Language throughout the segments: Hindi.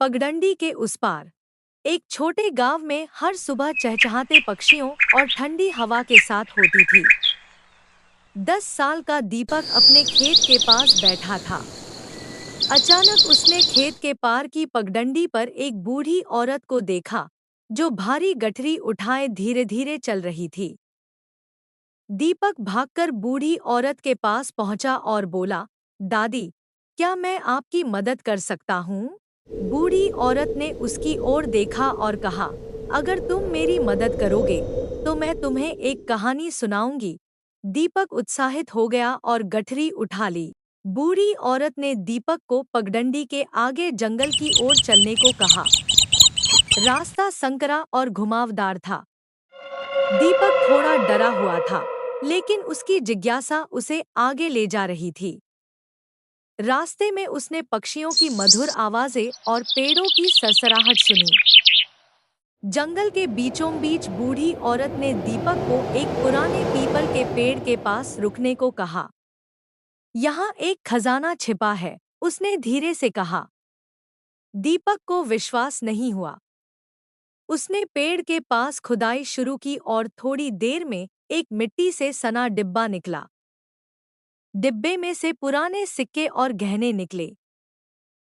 पगडंडी के उस पार एक छोटे गांव में हर सुबह चहचहाते पक्षियों और ठंडी हवा के साथ होती थी। 10 साल का दीपक अपने खेत के पास बैठा था। अचानक उसने खेत के पार की पगडंडी पर एक बूढ़ी औरत को देखा जो भारी गठरी उठाए धीरे धीरे चल रही थी। दीपक भागकर बूढ़ी औरत के पास पहुंचा और बोला, दादी, क्या मैं आपकी मदद कर सकता हूँ? बूढ़ी औरत ने उसकी ओर देखा और कहा, अगर तुम मेरी मदद करोगे तो मैं तुम्हें एक कहानी सुनाऊंगी। दीपक उत्साहित हो गया और गठरी उठा ली। बूढ़ी औरत ने दीपक को पगडंडी के आगे जंगल की ओर चलने को कहा। रास्ता संकरा और घुमावदार था। दीपक थोड़ा डरा हुआ था, लेकिन उसकी जिज्ञासा उसे आगे ले जा रही थी। रास्ते में उसने पक्षियों की मधुर आवाजें और पेड़ों की सरसराहट सुनी। जंगल के बीचों बीच बूढ़ी औरत ने दीपक को एक पुराने पीपल के पेड़ के पास रुकने को कहा। यहाँ एक खजाना छिपा है, उसने धीरे से कहा। दीपक को विश्वास नहीं हुआ। उसने पेड़ के पास खुदाई शुरू की और थोड़ी देर में एक मिट्टी से सना डिब्बा निकला। डिब्बे में से पुराने सिक्के और गहने निकले।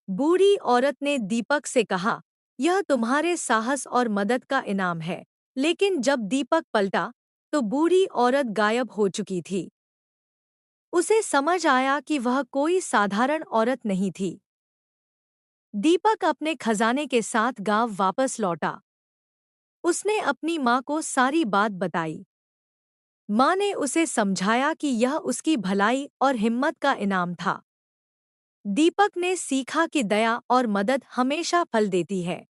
बूढ़ी औरत ने दीपक से कहा, यह तुम्हारे साहस और मदद का इनाम है। लेकिन जब दीपक पलटा तो बूढ़ी औरत गायब हो चुकी थी। उसे समझ आया कि वह कोई साधारण औरत नहीं थी। दीपक अपने खजाने के साथ गांव वापस लौटा। उसने अपनी माँ को सारी बात बताई। माँ ने उसे समझाया कि यह उसकी भलाई और हिम्मत का इनाम था। दीपक ने सीखा कि दया और मदद हमेशा फल देती है।